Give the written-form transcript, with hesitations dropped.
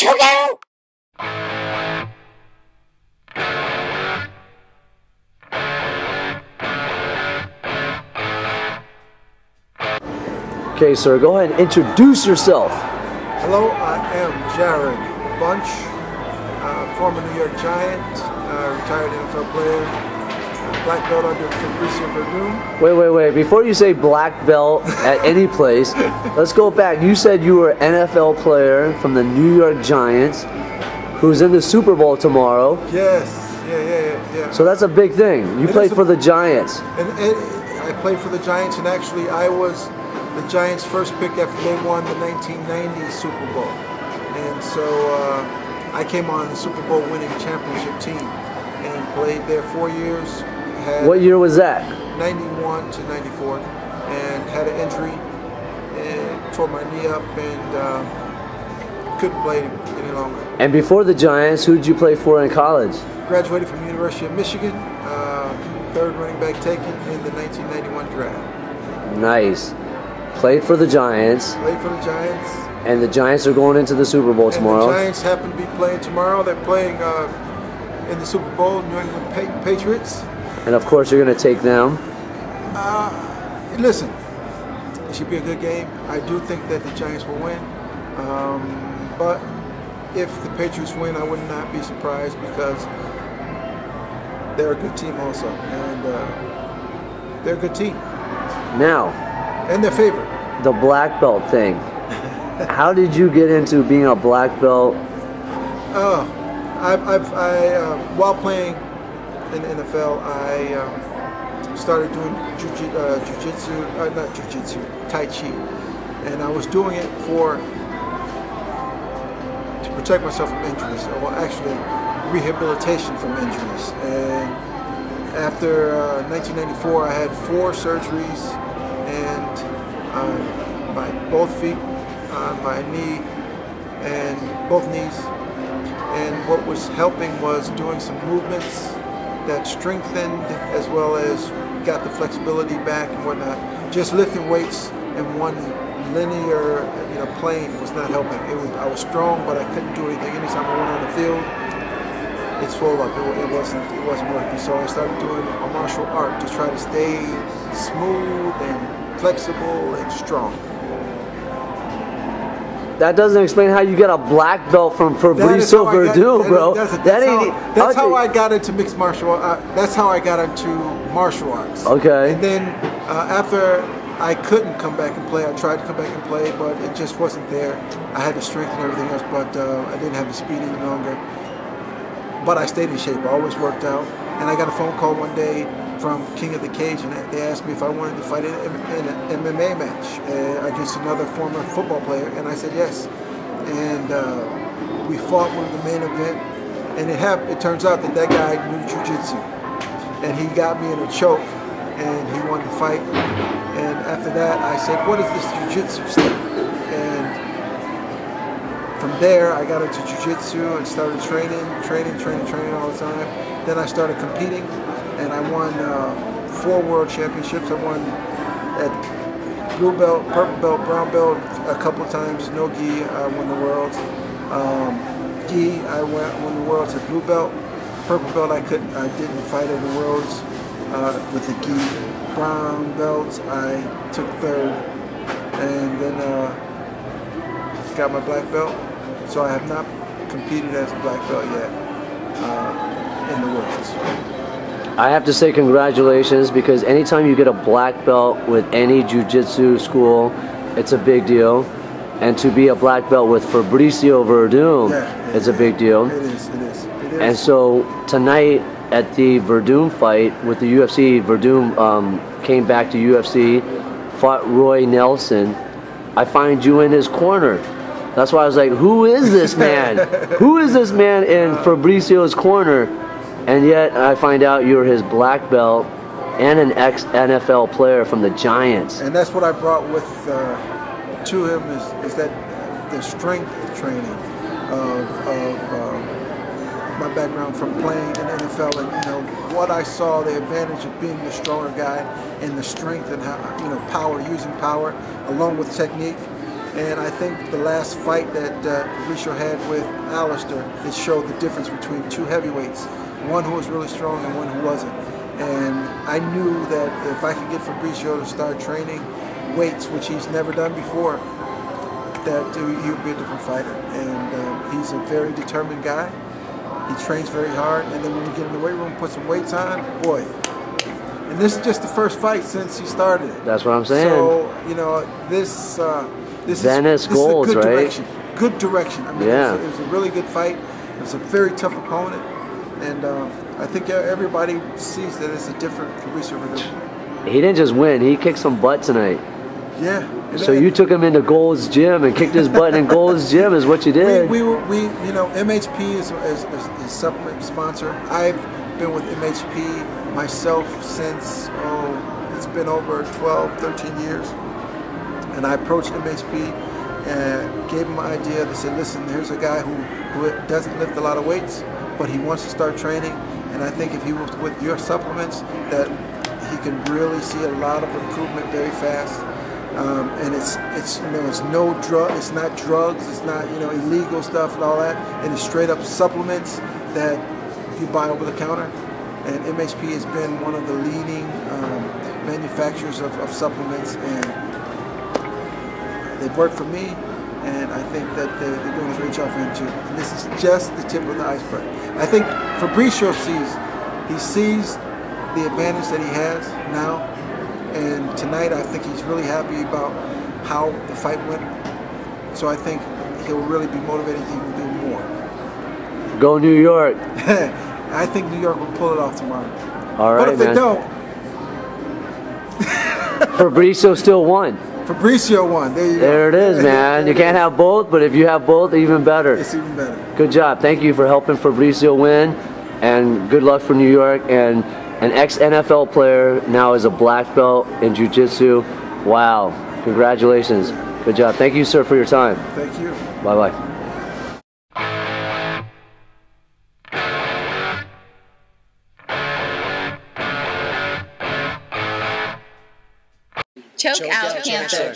ChokeOut! Okay, sir, go ahead and introduce yourself. Hello, I am Jarrod Bunch, former New York Giant, retired NFL player, black belt under Fabricio Werdum. Wait. Before you say black belt at any place, let's go back. You said you were an NFL player from the New York Giants who's in the Super Bowl tomorrow. Yes, yeah. So that's a big thing. You played for the Giants. And I played for the Giants, and actually I was the Giants' first pick after they won the 1990 Super Bowl. And so I came on the Super Bowl winning championship team and played there 4 years. What year was that? 91 to 94, and had an injury and tore my knee up and couldn't play any longer. And before the Giants, who did you play for in college? Graduated from the University of Michigan, third running back taken in the 1991 draft. Nice. Played for the Giants. Played for the Giants. And the Giants are going into the Super Bowl tomorrow. And the Giants happen to be playing tomorrow. They're playing in the Super Bowl, New England Patriots. And of course you're going to take them. Listen, it should be a good game. I do think that the Giants will win. But if the Patriots win, I would not be surprised because they're a good team also. And they're a good team. Now. And they're favored. The black belt thing. How did you get into being a black belt? While playing in the NFL, I started doing Tai Chi, and I was doing it to protect myself from injuries. Well, actually, rehabilitation from injuries. And after 1994, I had 4 surgeries, and on my both feet, on my knee, and both knees. And what was helping was doing some movements that strengthened as well as got the flexibility back and whatnot. Just lifting weights in one linear, plane was not helping. I was strong, but I couldn't do anything. Anytime I went on the field, it swelled up. It wasn't working. So I started doing a martial art to try to stay smooth and flexible and strong. That doesn't explain how you get a black belt from Fabricio Werdum, bro. That's how I got into mixed martial arts. That's how I got into martial arts. Okay. And then after I couldn't come back and play, I tried to come back and play, but it just wasn't there. I had the strength and everything else, but I didn't have the speed any longer. But I stayed in shape. I always worked out. And I got a phone call one day from King of the Cage, and they asked me if I wanted to fight in an MMA match against another former football player, and I said yes. And we fought with the main event, and it turns out that guy knew Jiu Jitsu, and he got me in a choke, and he wanted to fight. And after that, I said, "What is this Jiu Jitsu stuff?" And from there, I got into Jiu Jitsu and started training all the time. Then I started competing. And I won 4 world championships. I won at blue belt, purple belt, brown belt a couple of times. No gi, I won the worlds. Gi, I won the worlds at blue belt. Purple belt, I didn't fight at the worlds with the gi. Brown belts, I took 3rd, and then got my black belt. So I have not competed as a black belt yet in the worlds. I have to say congratulations, because anytime you get a black belt with any jiu-jitsu school, it's a big deal. And to be a black belt with Fabricio Werdum, it's a big deal. It is. And so tonight at the Werdum fight with the UFC, Werdum came back to UFC, fought Roy Nelson. I find you in his corner. That's why I was like, who is this man? Who is this man in Fabricio's corner? And yet I find out you're his black belt and an ex-NFL player from the Giants. And that's what I brought with to him is that the strength training of my background from playing in the NFL, and what I saw, the advantage of being the stronger guy and the strength and how power, using power along with technique. And I think the last fight that Fabricio had with Alistair, it showed the difference between two heavyweights, one who was really strong and one who wasn't. And I knew that if I could get Fabricio to start training weights, which he's never done before, that he would be a different fighter. And he's a very determined guy. He trains very hard, and then when we get in the weight room, put some weights on, boy. And this is just the first fight since he started. That's what I'm saying. So, you know, this is a good right? direction. Good direction. I mean, yeah. It was a really good fight. It was a very tough opponent, and I think everybody sees that it's a different Fabricio Werdum. He didn't just win; he kicked some butt tonight. Yeah. So you took him into Gold's gym and kicked his butt in Gold's gym, is what you did. We you know, MHP is a supplement sponsor. I've been with MHP myself since, it's been over 12, 13 years. And I approached MHP and gave him an idea. They said, listen, here's a guy who doesn't lift a lot of weights, but he wants to start training. And I think if he was with your supplements, that he can really see a lot of improvement very fast. And it's you know, it's no drug, it's not drugs, it's not, you know, illegal stuff and all that. And it's straight up supplements that you buy over the counter. And MHP has been one of the leading manufacturers of supplements, and they've worked for me, and I think that they're doing a great job for him too. And this is just the tip of the iceberg. I think Fabricio sees the advantage that he has now, and tonight I think he's really happy about how the fight went. So I think he'll really be motivated to even do more. Go New York. I think New York will pull it off tomorrow. All right, but if they don't, Fabricio still won. Fabricio won. There it is, man. You can't have both, but if you have both, even better. It's even better. Good job. Thank you for helping Fabricio win, and good luck for New York. And an ex-NFL player now is a black belt in Jiu Jitsu. Wow. Congratulations. Good job. Thank you, sir, for your time. Thank you. Bye-bye. ChokeOut Cancer.